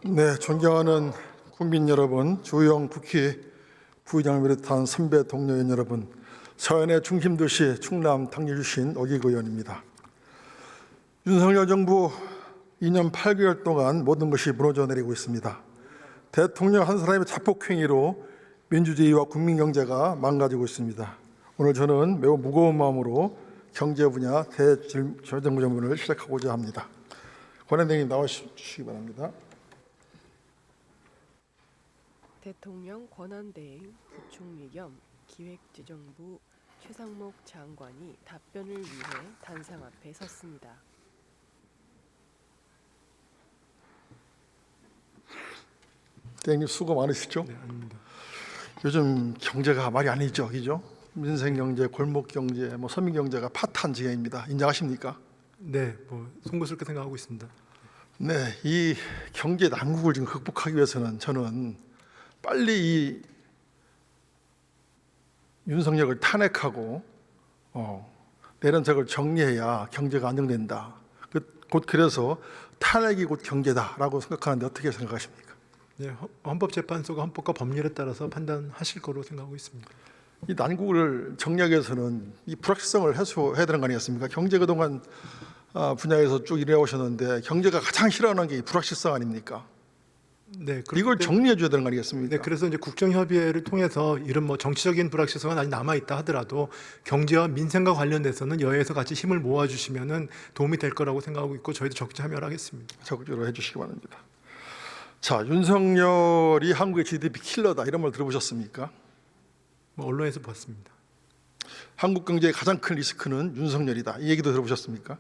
네, 존경하는 국민 여러분, 주호영 국회 부의장을 비롯한 선배 동료연 여러분, 서해안의 중심도시 충남 당뇨주신 오기구 의원입니다. 윤석열 정부 2년 8개월 동안 모든 것이 무너져 내리고 있습니다. 대통령 한 사람의 자폭행위로 민주주의와 국민경제가 망가지고 있습니다. 오늘 저는 매우 무거운 마음으로 경제 분야 대정부질문을 시작하고자 합니다. 권한대행님 나와주시기 바랍니다. 대통령 권한대행 부총리 겸 기획재정부 최상목 장관이 답변을 위해 단상 앞에 섰습니다. 대행님 수고 많으시죠? 네, 아닙니다. 요즘 경제가 말이 아니죠, 그죠? 민생경제, 골목경제, 서민경제가 파탄 지경입니다. 인정하십니까? 네, 송구스럽게 생각하고 있습니다. 네, 이 경제 난국을 지금 극복하기 위해서는 저는 빨리 이 윤석열을 탄핵하고 내란적을 정리해야 경제가 안정된다. 곧 그래서 탄핵이 곧 경제다라고 생각하는데 어떻게 생각하십니까? 네, 헌법재판소가 헌법과 법률에 따라서 판단하실 거로 생각하고 있습니다. 이 난국을 정리하기 위해서는 이 불확실성을 해소해야 되는 거 아니겠습니까? 경제 그동안 분야에서 쭉 일해 오셨는데 경제가 가장 싫어하는 게 이 불확실성 아닙니까? 네, 이걸 정리해 줘야 되는 거 아니겠습니까? 네, 그래서 이제 국정협의회를 통해서 이런 정치적인 불확실성은 아직 남아 있다 하더라도 경제와 민생과 관련돼서는 여야에서 같이 힘을 모아주시면은 도움이 될 거라고 생각하고 있고 저희도 적극 참여를 하겠습니다. 적극적으로 해주시기 바랍니다. 자, 윤석열이 한국의 GDP 킬러다 이런 말 들어보셨습니까? 언론에서 봤습니다. 한국 경제의 가장 큰 리스크는 윤석열이다 이 얘기도 들어보셨습니까?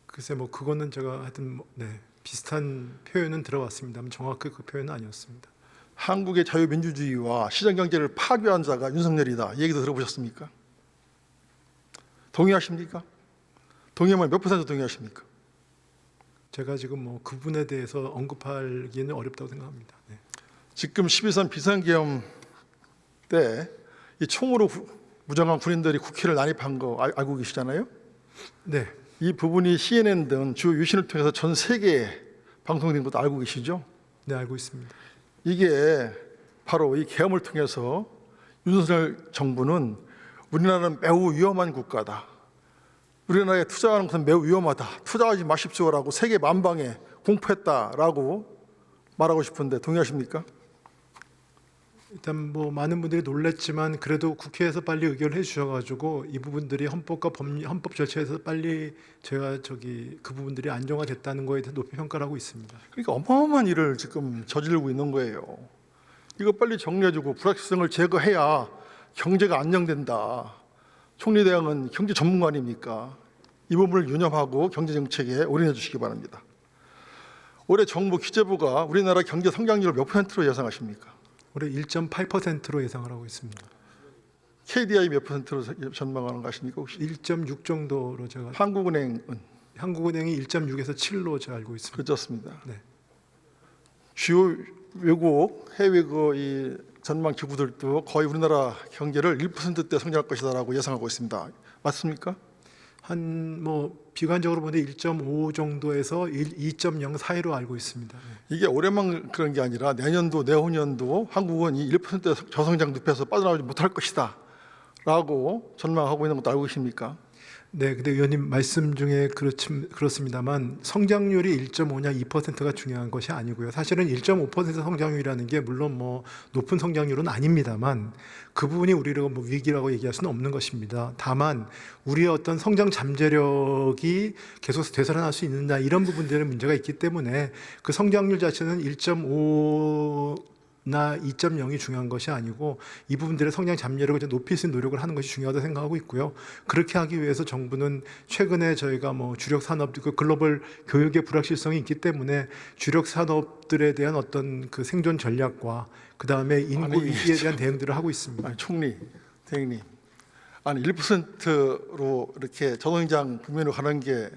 글쎄 그거는 제가 하여튼 네, 비슷한 표현은 들어봤습니다만 정확히 그 표현은 아니었습니다. 한국의 자유민주주의와 시장경제를 파괴한 자가 윤석열이다 이 얘기도 들어보셨습니까? 동의하십니까? 동의하면 몇 % 동의하십니까? 제가 지금 그 부분에 대해서 언급하기는 어렵다고 생각합니다. 네. 지금 12.3 비상계엄 때 이 총으로 무장한 군인들이 국회를 난입한 거 알고 계시잖아요? 네. 이 부분이 CNN 등 주요 유신을 통해서 전 세계에 방송된 것도 알고 계시죠? 네, 알고 있습니다. 이게 바로 이 계엄을 통해서 윤석열 정부는 우리나라는 매우 위험한 국가다. 우리나라에 투자하는 것은 매우 위험하다. 투자하지 마십시오라고 세계 만방에 공포했다라고 말하고 싶은데 동의하십니까? 일단 많은 분들이 놀랐지만 그래도 국회에서 빨리 의결을 해주셔가지고 이 부분들이 헌법 절차에서 빨리 제가 그 부분들이 안정화됐다는 거에 대해서 높이 평가를 하고 있습니다. 그러니까 어마어마한 일을 지금 저지르고 있는 거예요. 이거 빨리 정리해주고 불확실성을 제거해야 경제가 안정된다. 총리 대행은 경제 전문가 아닙니까? 이 부분을 유념하고 경제 정책에 올인해 주시기 바랍니다. 올해 정부 기재부가 우리나라 경제 성장률을 몇 %로 예상하십니까? 올해 1.8%로 예상을 하고 있습니다. KDI 몇 %로 전망하는 거 아십니까 혹시? 1.6 정도로 제가 한국은행이 1.6에서 7로 제가 알고 있습니다. 그렇습니다. 네. 주요 외국 해외 이 전망 기구들도 거의 우리나라 경제를 1%대 성장할 것이다라고 예상하고 있습니다. 맞습니까? 비관적으로 보는데 1.5 정도에서 2.0 사이로 알고 있습니다. 네. 이게 올해만 그런 게 아니라 내년도 내후년도 한국은 이 1%대 저성장 늪에서 빠져나오지 못할 것이다 라고 전망하고 있는 것도 알고 계십니까? 네, 근데 의원님 말씀 중에 그렇습니다만 성장률이 1.5냐 2%가 중요한 것이 아니고요. 사실은 1.5% 성장률이라는 게 물론 높은 성장률은 아닙니다만 그 부분이 우리를 위기라고 얘기할 수는 없는 것입니다. 다만 우리의 어떤 성장 잠재력이 계속 되살아날 수 있느냐 이런 부분들의 문제가 있기 때문에 그 성장률 자체는 1.5나 2.0이 중요한 것이 아니고 이 부분들의 성장 잠재력을 높일 수 있는 노력을 하는 것이 중요하다고 생각하고 있고요. 그렇게 하기 위해서 정부는 최근에 저희가 주력 산업, 글로벌 교육의 불확실성이 있기 때문에 주력 산업들에 대한 어떤 그 생존 전략과 그 다음에 인구 위기에 대한 대응들을 하고 있습니다. 총리, 대행님, 1%로 이렇게 저성장 국면으로 가는 게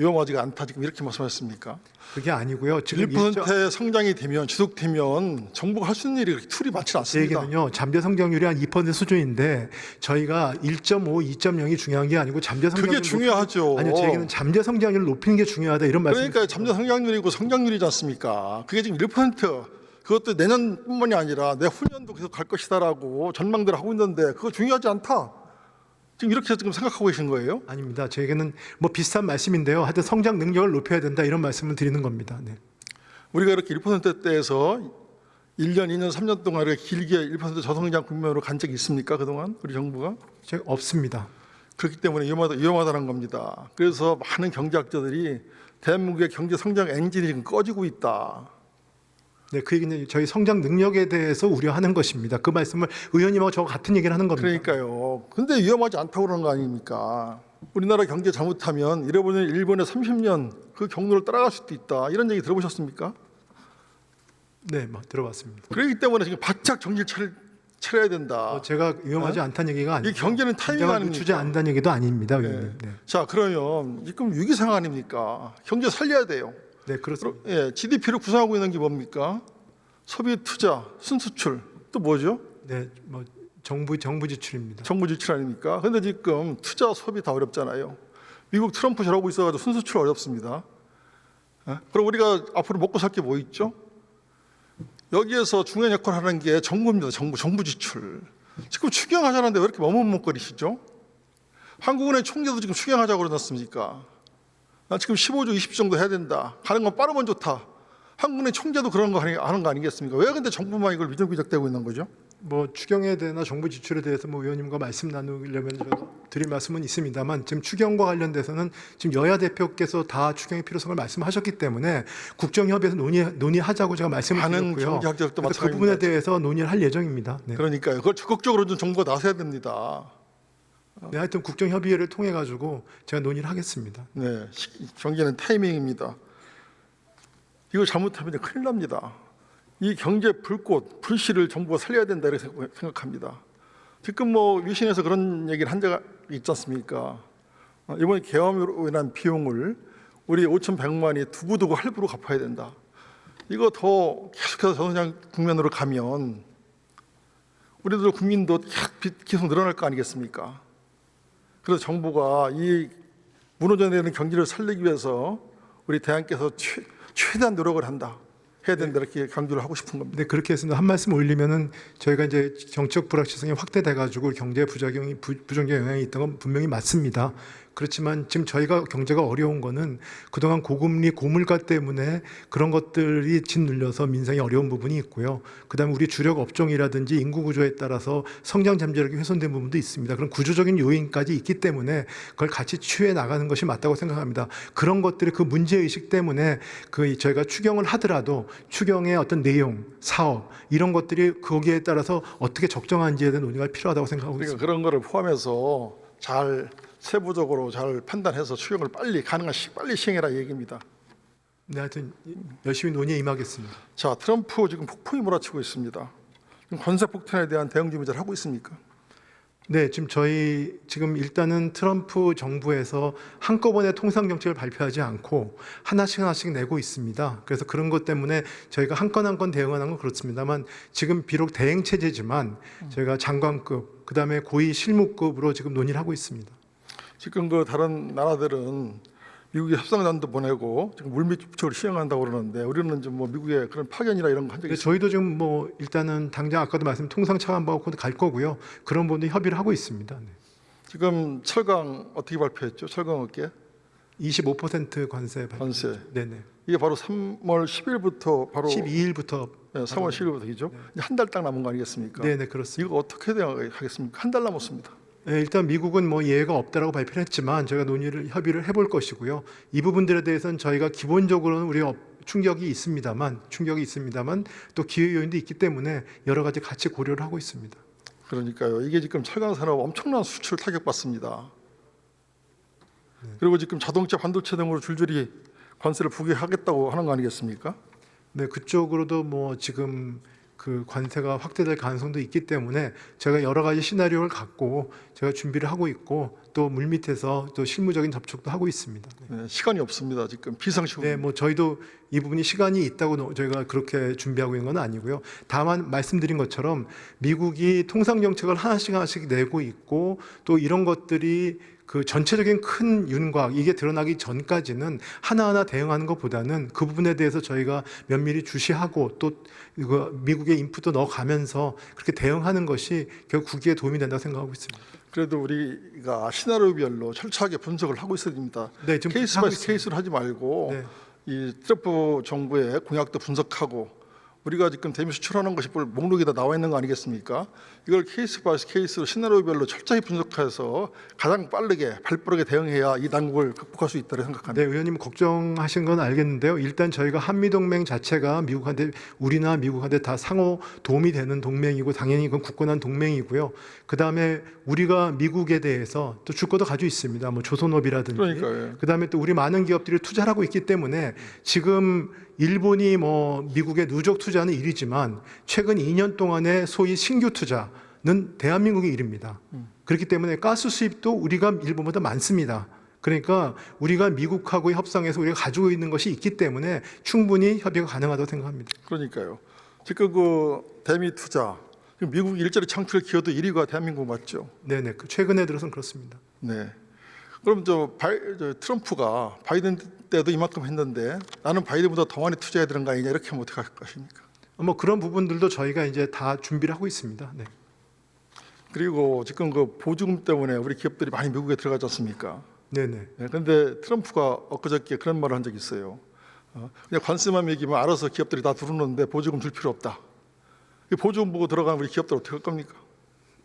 위험하지가 않다 지금 이렇게 말씀하셨습니까? 그게 아니고요. 지금 1%의 성장이 되면 지속되면 정부가 할 수 있는 일이 그렇게 툴이 많지 제 않습니다. 얘기는요. 잠재 성장률이 한 2% 수준인데 저희가 1.5, 2.0이 중요한 게 아니고 잠재 성장률 그게 중요하죠. 아니요, 제 얘기는 잠재 성장률을 높이는 게 중요하다 이런 말씀. 그러니까 잠재 성장률이고 성장률이지 않습니까? 그게 지금 1% 그것도 내년뿐만이 아니라 내후년도 계속 갈 것이다라고 전망들 하고 있는데 그거 중요하지 않다. 지금 이렇게 지금 생각하고 계신 거예요? 아닙니다. 제 얘기는 뭐 비슷한 말씀인데요. 하여튼 성장 능력을 높여야 된다 이런 말씀을 드리는 겁니다. 네. 우리가 이렇게 1%대에서 1년, 2년, 3년 동안 이렇게 길게 1% 저성장 국면으로 간 적이 있습니까? 그동안 우리 정부가? 제가 없습니다. 그렇기 때문에 위험하다는 겁니다. 그래서 많은 경제학자들이 대한민국의 경제 성장 엔진이 지금 꺼지고 있다. 네, 그 얘기는 저희 성장 능력에 대해서 우려하는 것입니다. 그 말씀을 의원님하고 저 같은 얘기를 하는 겁니다. 그러니까요. 근데 위험하지 않다고 그러는 거 아닙니까? 우리나라 경제 잘못하면 잃어버린 일본의 30년 그 경로를 따라갈 수도 있다. 이런 얘기 들어보셨습니까? 네, 들어봤습니다. 그렇기 때문에 지금 바짝 정신 차려야 된다. 제가 위험하지 않다는 얘기가 이 아니고 경제는 타이밍 아닙니까? 주지 않는다는 얘기도 아닙니다, 의원님. 네, 자, 그러면 지금 위기상황 아닙니까? 경제 살려야 돼요. 네 그렇습니다. 예, GDP를 구성하고 있는 게 뭡니까? 소비, 투자, 순수출, 또 뭐죠? 네, 정부 지출입니다. 정부 지출 아닙니까? 근데 지금 투자, 소비 다 어렵잖아요. 미국 트럼프 잘하고 있어가지고 순수출 어렵습니다. 예? 그럼 우리가 앞으로 먹고 살 게 뭐 있죠? 여기에서 중요한 역할을 하는 게 정부입니다. 정부 지출. 지금 추경하자는데 왜 이렇게 머뭇머뭇거리시죠? 한국은행 총재도 지금 추경하자고 그러지 않습니까? 나 지금 15조, 20조 정도 해야 된다. 가는 건 빠르면 좋다. 한국은행 총재도 그런 거 하는 거 아니겠습니까? 왜 근데 정부만 이걸 위적위적대고 있는 거죠? 추경에 대해서 정부 지출에 대해서 의원님과 말씀 나누려면 제가 드릴 말씀은 있습니다만 지금 추경과 관련돼서는 지금 여야 대표께서 다 추경의 필요성을 말씀하셨기 때문에 국정협의에서 논의하자고 제가 말씀을 많은 드렸고요. 경제학자들도 그래서 그 부분에 대해서 논의를 할 예정입니다. 네. 그러니까요. 그걸 적극적으로 좀 정부가 나서야 됩니다. 네, 하여튼 국정협의회를 통해 가지고 제가 논의를 하겠습니다. 네, 경제는 타이밍입니다. 이거 잘못하면 큰일 납니다. 이 경제 불꽃, 불씨를 정부가 살려야 된다 이렇게 생각합니다. 지금 위신에서 그런 얘기를 한 적이 있지 않습니까? 이번에 계엄으로 인한 비용을 우리 5,100만이 두고두고 할부로 갚아야 된다. 이거 더 계속해서 저성장 국면으로 가면 우리들 국민도 계속 늘어날 거 아니겠습니까? 그래서 정부가 이 무너져내는 경제를 살리기 위해서 우리 대안께서 최대한 노력을 해야 된다 이렇게 강조를 하고 싶은 겁니다. 네, 그렇게 해서 한 말씀 올리면은 저희가 이제 정책 불확실성이 확대돼 가지고 경제 부정적 영향이 있던 건 분명히 맞습니다. 그렇지만 지금 저희가 경제가 어려운 거는 그동안 고금리 고물가 때문에 그런 것들이 짓눌려서 민생이 어려운 부분이 있고요. 그다음에 우리 주력 업종이라든지 인구 구조에 따라서 성장 잠재력이 훼손된 부분도 있습니다. 그런 구조적인 요인까지 있기 때문에 그걸 같이 취해 나가는 것이 맞다고 생각합니다. 그런 것들이 그 문제 의식 때문에 저희가 추경을 하더라도 추경의 어떤 내용, 사업 이런 것들이 거기에 따라서 어떻게 적정한지에 대한 논의가 필요하다고 생각하고 그러니까 있습니다. 그런 거를 포함해서 잘 세부적으로 잘 판단해서 추경을 가능한 빨리 시행해라 이 얘기입니다. 네, 하여튼 열심히 논의에 임하겠습니다. 자, 트럼프 지금 폭풍이 몰아치고 있습니다. 관세 폭탄에 대한 대응 준비 잘 하고 있습니까? 네, 지금 일단은 트럼프 정부에서 한꺼번에 통상 정책을 발표하지 않고 하나씩 내고 있습니다. 그래서 그런 것 때문에 저희가 한 건 한 건 대응하는 건 그렇습니다만 지금 비록 대행 체제지만 저희가 장관급 그다음에 고위 실무급으로 지금 논의를 하고 있습니다. 지금 다른 나라들은 미국의 협상단도 보내고 지금 물밑집적으로 시행한다고 그러는데 우리는 좀 미국의 그런 파견이나 이런 거 한 적이 있어요. 저희도 지금 일단은 당장 아까도 말씀 통상 차관하고 갈 거고요. 그런 부분도 협의를 하고 있습니다. 네. 지금 철강 어떻게 발표했죠? 철강 업계 25% 관세 발표. 관세. 네네. 이게 바로 3월 10일부터 바로 12일부터. 네, 3월 10일부터이죠. 한 달 딱 남은 거 아니겠습니까? 네네 그렇습니다. 이거 어떻게 대응하겠습니까? 한 달 남았습니다. 네, 일단 미국은 예외가 없다라고 발표를 했지만 저희가 협의를 해볼 것이고요. 이 부분들에 대해서는 저희가 기본적으로는 우리 충격이 있습니다만 또 기회 요인도 있기 때문에 여러 가지 같이 고려를 하고 있습니다. 그러니까요. 이게 지금 철강 산업 엄청난 수출 타격받습니다. 그리고 지금 자동차, 반도체 등으로 줄줄이 관세를 부과하겠다고 하는 거 아니겠습니까? 네, 그쪽으로도 지금 그 관세가 확대될 가능성도 있기 때문에 제가 여러 가지 시나리오를 갖고 제가 준비를 하고 있고 또 물밑에서 또 실무적인 접촉도 하고 있습니다. 네. 네, 시간이 없습니다. 지금 비상시국. 네, 뭐 저희도 이 부분이 시간이 있다고 저희가 그렇게 준비하고 있는 건 아니고요. 다만 말씀드린 것처럼 미국이 통상 정책을 하나씩 내고 있고 또 이런 것들이 그 전체적인 큰 윤곽 이게 드러나기 전까지는 하나하나 대응하는 것보다는 그 부분에 대해서 저희가 면밀히 주시하고 또 이거 미국의 인풋도 넣어가면서 그렇게 대응하는 것이 결국 국익에 도움이 된다고 생각하고 있습니다. 그래도 우리가 시나리오별로 철저하게 분석을 하고 있어야 됩니다. 네, 지금 케이스 하고 바이 있습니다. 케이스로 하지 말고 네. 이 트럼프 정부의 공약도 분석하고 우리가 지금 대미 수출하는 것이 뭘 목록에다 나와 있는 거 아니겠습니까? 이걸 케이스 바이 케이스로 시나리오별로 철저히 분석해서 가장 빠르게 발빠르게 대응해야 이 난국을 극복할 수 있다고 생각합니다. 네, 의원님 걱정하신 건 알겠는데요. 일단 저희가 한미 동맹 자체가 미국한테 우리나 미국한테 다 상호 도움이 되는 동맹이고 당연히 그건 굳건한 동맹이고요. 그 다음에 우리가 미국에 대해서 또 줄 것도 가지고 있습니다. 뭐 조선업이라든지. 그러니까요. 그 다음에 또 우리 많은 기업들이 투자를 하고 있기 때문에 지금 일본이 뭐 미국에 누적 투자는 1위지만 최근 2년 동안의 소위 신규 투자는 대한민국의 1위입니다. 그렇기 때문에 가스 수입도 우리가 일본보다 많습니다. 그러니까 우리가 미국하고의 협상에서 우리가 가지고 있는 것이 있기 때문에 충분히 협의가 가능하다고 생각합니다. 그러니까요. 지금 그 대미 투자, 미국 일자리 창출 기여도 1위가 대한민국 맞죠? 네네. 최근에 들어서는 그렇습니다. 네. 그럼 저 트럼프가 바이든 때도 이만큼 했는데 나는 바이든보다 더 많이 투자해야 되는 거 아니냐 이렇게 하면 어떻게 할 것입니까? 뭐 그런 부분들도 저희가 이제 다 준비를 하고 있습니다. 네. 그리고 지금 그 보조금 때문에 우리 기업들이 많이 미국에 들어가지 않습니까? 네네. 네, 그런데 트럼프가 엊그저께 그런 말을 한 적이 있어요. 그냥 관세만 매기면 알아서 기업들이 다 들어오는데 보조금 줄 필요 없다. 이 보조금 보고 들어가면 우리 기업들 어떻게 할 겁니까?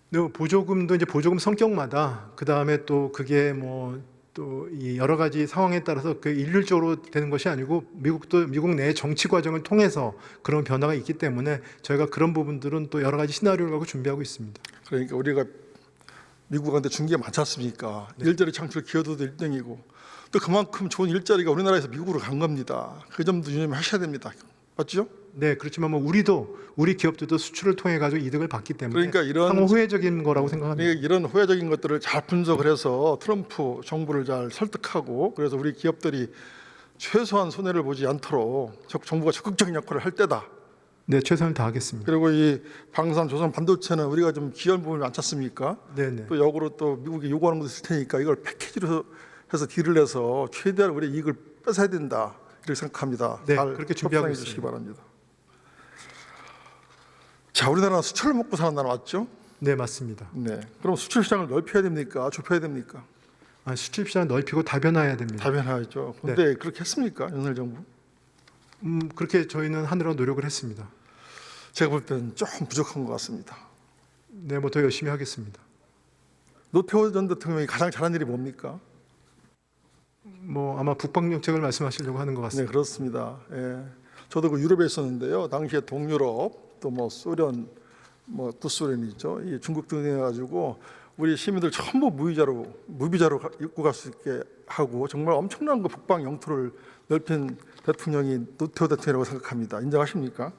네, 보조금도 이제 보조금 성격마다 그 다음에 또 그게 뭐 또 이 여러 가지 상황에 따라서 그 일률적으로 되는 것이 아니고 미국 내 정치 과정을 통해서 그런 변화가 있기 때문에 저희가 그런 부분들은 또 여러 가지 시나리오를 갖고 준비하고 있습니다. 그러니까 우리가 미국한테 준 게 많지 않습니까? 네. 일자리 창출 기여도도 1등이고 또 그만큼 좋은 일자리가 우리나라에서 미국으로 간 겁니다. 그 점도 유념하셔야 됩니다. 맞죠? 네, 그렇지만 뭐 우리 기업들도 수출을 통해 가지고 이득을 받기 때문에 그러니까 이런 상호 호혜적인 거라고 생각합니다. 이런 호혜적인 것들을 잘 분석을 해서 트럼프 정부를 잘 설득하고 그래서 우리 기업들이 최소한 손해를 보지 않도록 정부가 적극적인 역할을 할 때다. 네, 최선을 다하겠습니다. 그리고 이 방산 조선 반도체는 우리가 좀 기여한 부분이 많지 않습니까? 네, 네. 또 역으로 또 미국이 요구하는 것도 있을 테니까 이걸 패키지로 해서 딜을 해서 최대한 우리 이익을 뺏어야 된다. 이렇게 생각합니다. 네, 잘 그렇게 준비하고 협상해 있습니다. 주시기 바랍니다. 자, 우리나라는 수출을 먹고 사는 나라 맞죠? 네, 맞습니다. 네. 그럼 수출 시장을 넓혀야 됩니까? 좁혀야 됩니까? 수출 시장 넓히고 다변화해야 됩니다. 다변화하죠. 근데 그렇게 했습니까? 윤석열 정부? 그렇게 저희는 하느라 노력을 했습니다. 제가 볼 때는 조금 부족한 것 같습니다. 네, 뭐 더 열심히 하겠습니다. 노태우 전 대통령이 가장 잘한 일이 뭡니까? 뭐 아마 북방 정책을 말씀하시려고 하는 것 네, 같습니다. 그렇습니다. 예. 저도 그 유럽에 있었는데요. 당시에 동유럽 또 뭐 소련, 뭐 구소련이죠. 이 중국 등에 가지고 우리 시민들 전부 무비자로 입고 갈 수 있게 하고 정말 엄청난 그 북방 영토를 넓힌 대통령이 노태우 대통령이라고 생각합니다. 인정하십니까?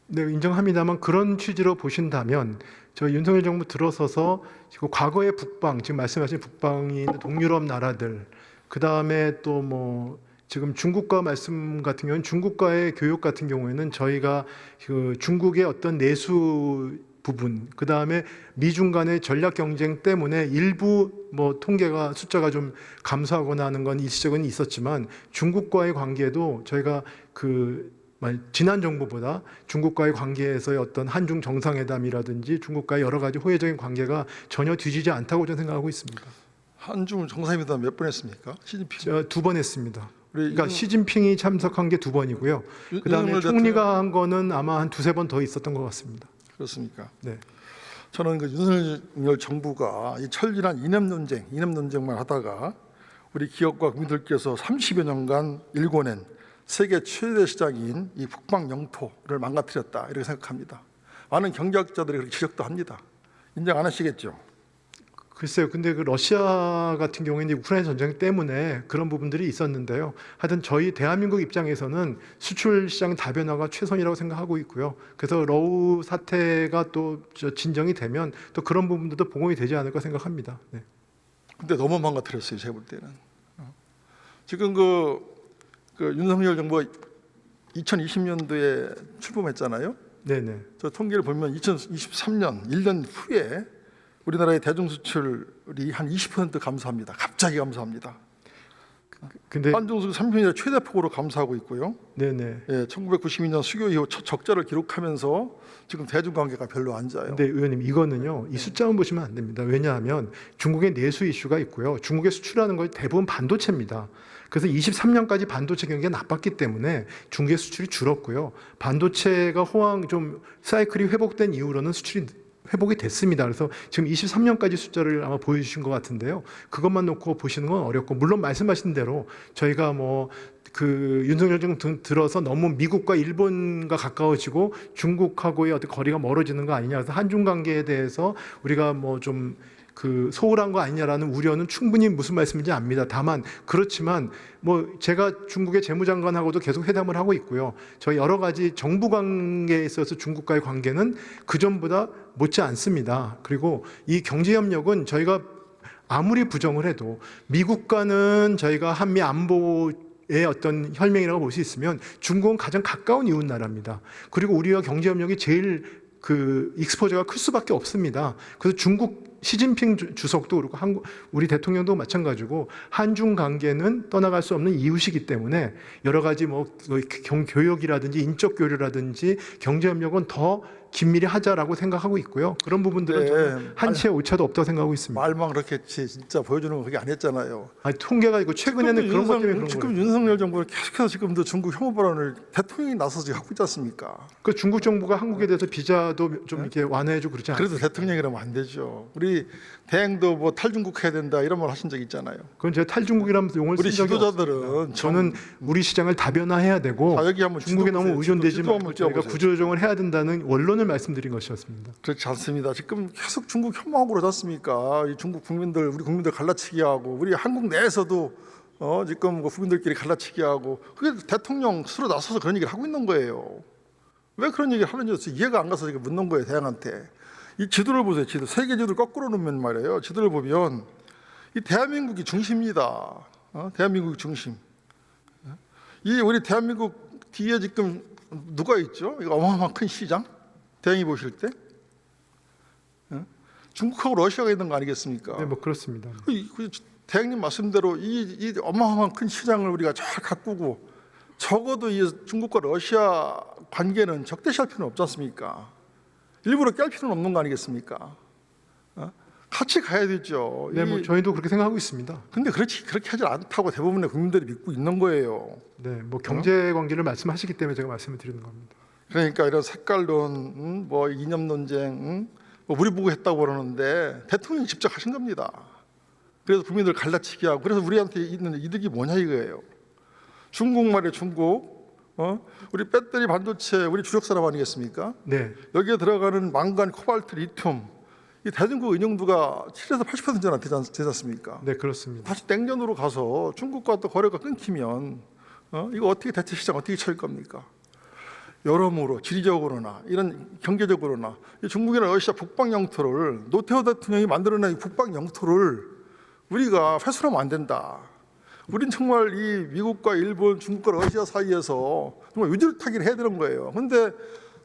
네, 인정합니다만 그런 취지로 보신다면 저희 윤석열 정부 들어서서 지금 과거의 북방, 지금 말씀하신 북방이 있는 동유럽 나라들, 그 다음에 또 뭐 지금 중국과 말씀 같은 경우는 중국과의 교육 같은 경우에는 저희가 그 중국의 어떤 내수 부분, 그 다음에 미중 간의 전략 경쟁 때문에 일부 뭐 통계가 숫자가 좀 감소하거나 하는 건 일시적은 있었지만 중국과의 관계도 저희가 지난 정부보다 중국과의 관계에서의 어떤 한중 정상회담이라든지 중국과의 여러 가지 호혜적인 관계가 전혀 뒤지지 않다고 저는 생각하고 있습니다. 한중 정상회담 몇 번 했습니까? 시진핑. 2번 했습니다. 그러니까 시진핑이 참석한 게 2번이고요. 그다음에 윤석열 총리가 한 거는 아마 한 2-3번 더 있었던 것 같습니다. 그렇습니까? 네. 저는 그 윤석열 정부가 이 철저한 이념 논쟁만 하다가 우리 기업과 국민들께서 30여 년간 일궈낸 세계 최대 시장인 이 북방 영토를 망가뜨렸다 이렇게 생각합니다. 많은 경제학자들이 그렇게 지적도 합니다. 인정 안 하시겠죠? 글쎄요. 근데 그 러시아 같은 경우에는 우크라이나 전쟁 때문에 그런 부분들이 있었는데요. 하여튼 저희 대한민국 입장에서는 수출 시장 다변화가 최선이라고 생각하고 있고요. 그래서 러우 사태가 또 진정이 되면 또 그런 부분들도 보강이 되지 않을까 생각합니다. 네. 근데 너무 망가뜨렸어요. 제가 볼 때는. 지금 그 윤석열 정부가 2020년도에 출범했잖아요. 네네. 저 통계를 보면 2023년 1년 후에 우리나라의 대중 수출이 한 20% 감소합니다. 갑자기 감소합니다. 근데 한중수 30년에 최대폭으로 감소하고 있고요. 네네. 예, 1992년 수교 이후 첫 적자를 기록하면서 지금 대중 관계가 별로 안 좋아요. 근데 의원님 이거는요 이 숫자만 보시면 안 됩니다. 왜냐하면 중국의 내수 이슈가 있고요. 중국에 수출하는 거 대부분 반도체입니다. 그래서 23년까지 반도체 경기가 나빴기 때문에 중국의 수출이 줄었고요. 반도체가 호황 좀 사이클이 회복된 이후로는 수출이 회복이 됐습니다. 그래서 지금 23년까지 숫자를 아마 보여주신 것 같은데요. 그것만 놓고 보시는 건 어렵고 물론 말씀하신 대로 저희가 뭐 그 윤석열 정부 들어서 너무 미국과 일본과 가까워지고 중국하고의 어떤 거리가 멀어지는 거 아니냐. 그래서 한중 관계에 대해서 우리가 뭐 좀 그 소홀한 거 아니냐라는 우려는 충분히 무슨 말씀인지 압니다. 다만 그렇지만 뭐 제가 중국의 재무장관하고도 계속 회담을 하고 있고요. 저희 여러 가지 정부 관계에 있어서 중국과의 관계는 그 전보다 못지 않습니다. 그리고 이 경제 협력은 저희가 아무리 부정을 해도 미국과는 저희가 한미 안보의 어떤 혈맹이라고 볼 수 있으면 중국은 가장 가까운 이웃 나라입니다. 그리고 우리와 경제 협력이 제일 그 익스포저가 클 수밖에 없습니다. 그래서 중국 시진핑 주석도 그렇고 우리 대통령도 마찬가지고 한중 관계는 떠나갈 수 없는 이웃이기 때문에 여러 가지 뭐 교역이라든지 인적 교류라든지 경제 협력은 더 긴밀히 하자라고 생각하고 있고요. 그런 부분들은 네, 저는 한치의 오차도 없다고 생각하고 있습니다. 말만 그렇게 했지 진짜 보여주는 거 그게 안 했잖아요. 아니, 통계가 있고 최근에는 그런 것 때문에 그런 지금 거예요. 윤석열 정부는 계속해서 지금도 중국 혐오 발언을 대통령이 나서서 하고 있지 않습니까? 그 중국 정부가 한국에 대해서 비자도 좀 이렇게 완화해주고 그러지 않아요? 그래도 대통령이라면 안 되죠. 우리 대행도 뭐 탈중국 해야 된다 이런 말 하신 적 있잖아요. 그건 제가 탈중국이라면서 용어를 우리 쓴 적이 지도자들은 없습니다. 저는 우리 시장을 다변화해야 되고 여기 한번 중국에 지도 너무 보세요. 의존되지 지도 말고 한번 저희가 띄워보세요. 구조조정을 해야 된다는 원론을 말씀드린 것이었습니다. 그렇지 않습니다. 지금 계속 중국 혐오하고 그러지 않습니까? 이 중국 국민들, 우리 국민들 갈라치기 하고 우리 한국 내에서도 지금 뭐 국민들끼리 갈라치기 하고 그게 대통령 스스로 나서서 그런 얘기를 하고 있는 거예요. 왜 그런 얘기를 하는지 이해가 안 가서 지금 묻는 거예요, 대항한테. 이 지도를 보세요. 지도 세계 지도를 거꾸로 놓으면 말이에요. 지도를 보면 이 대한민국이 중심입니다. 대한민국이 중심. 이 우리 대한민국 뒤에 지금 누가 있죠? 이거 어마어마한 큰 시장. 대행이 보실 때 중국하고 러시아가 있는 거 아니겠습니까? 네, 뭐 그렇습니다. 대행님 말씀대로 이 어마어마한 큰 시장을 우리가 잘 가꾸고 적어도 이 중국과 러시아 관계는 적대시할 필요는 없지 않습니까? 일부러 깰 필요는 없는 거 아니겠습니까? 같이 가야 되죠. 네, 뭐 저희도 그렇게 생각하고 있습니다. 근데 그렇게 하지 않다고 대부분의 국민들이 믿고 있는 거예요. 네, 뭐 경제 관계를 말씀하시기 때문에 제가 말씀을 드리는 겁니다. 그러니까 이런 색깔론, 뭐 이념 논쟁, 뭐 우리 보고 했다고 그러는데 대통령이 직접 하신 겁니다. 그래서 국민들 갈라치기 하고 그래서 우리한테 있는 이득이 뭐냐 이거예요. 중국 말이에요, 중국. 우리 배터리 반도체 우리 주력 산업 아니겠습니까? 네, 여기에 들어가는 망간, 코발트, 리튬 이 대중국 인용도가 7에서 80%나 되지 않습니까? 네 그렇습니다. 다시 냉전으로 가서 중국과 또 거래가 끊기면 이거 어떻게 대체 시장 어떻게 차릴 겁니까? 여러모로 지리적으로나 이런 경제적으로나 중국이나 러시아 북방 영토를 노태우 대통령이 만들어낸 이 북방 영토를 우리가 훼손하면 안 된다. 우린 정말 이 미국과 일본, 중국과 러시아 사이에서 정말 유질타기를 해야 되는 거예요. 그런데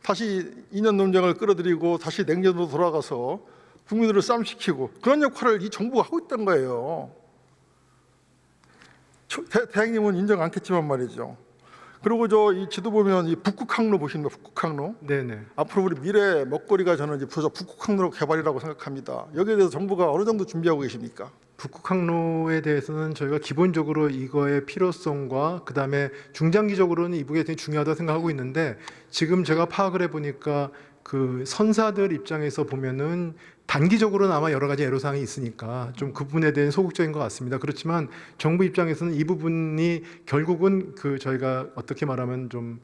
다시 이념 논쟁을 끌어들이고 다시 냉전으로 돌아가서 국민들을 싸움시키고 그런 역할을 이 정부가 하고 있던 거예요. 대행님은 인정 않겠지만 말이죠. 그리고 저 이 지도 보면 이 북극항로 보십니까? 북극항로. 네, 네. 앞으로 우리 미래 먹거리가 저는 이제 북극항로 개발이라고 생각합니다. 여기에 대해서 정부가 어느 정도 준비하고 계십니까? 북극항로에 대해서는 저희가 기본적으로 이거의 필요성과 그다음에 중장기적으로는 이 부분이 되게 중요하다고 생각하고 있는데 지금 제가 파악을 해보니까 그 선사들 입장에서 보면은 단기적으로는 아마 여러 가지 애로사항이 있으니까 좀 그 부분에 대한 소극적인 것 같습니다. 그렇지만 정부 입장에서는 이 부분이 결국은 그 저희가 어떻게 말하면 좀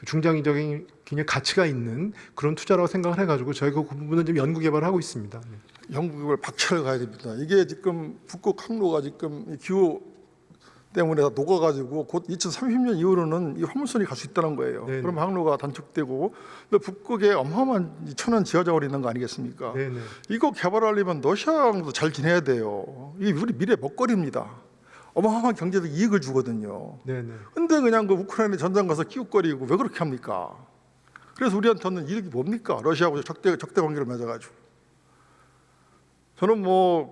중장기적인 굉장히 가치가 있는 그런 투자라고 생각을 해가지고 저희가 그 부분은 좀 연구 개발을 하고 있습니다. 연구개발 박차를 가야 됩니다. 이게 지금 북극항로가 지금 기후 때문에 다 녹아가지고 곧 2030년 이후로는 이 화물선이 갈 수 있다는 거예요. 네네. 그럼 항로가 단축되고 또 북극에 어마어마한 천연 지하자원이 있는 거 아니겠습니까? 네네. 이거 개발하려면 러시아랑도 잘 지내야 돼요. 이게 우리 미래 먹거리입니다. 어마어마한 경제적 이익을 주거든요. 네네. 근데 그냥 그 우크라이나 전장 가서 끼웃거리고 왜 그렇게 합니까? 그래서 우리한테는 이득이 뭡니까? 러시아하고 적대 관계를 맺어가지고. 저는 뭐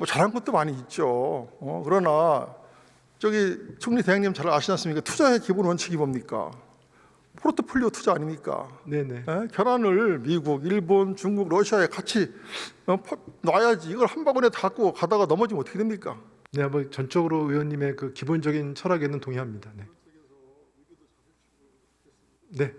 잘한 것도 많이 있죠. 그러나 저기 총리 대행님 잘 아시지 않습니까? 투자의 기본 원칙이 뭡니까? 포트폴리오 투자 아닙니까? 네네. 결안을 미국, 일본, 중국, 러시아에 같이 놔야지. 이걸 한 바구니에 다 갖고 가다가 넘어지면 어떻게 됩니까? 네, 뭐 전적으로 의원님의 그 기본적인 철학에는 동의합니다. 네. 네.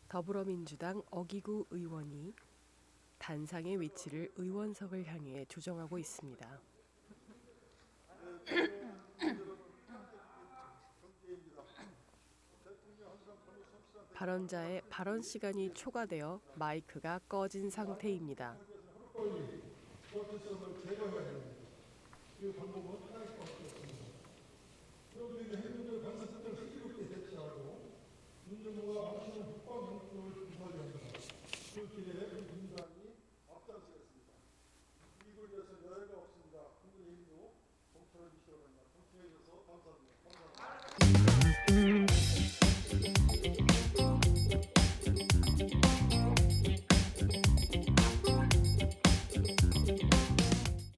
더불어민주당 어기구 의원이 단상의 위치를 의원석을 향해 조정하고 있습니다. 발언자의 발언 시간이 초과되어 마이크가 꺼진 상태입니다.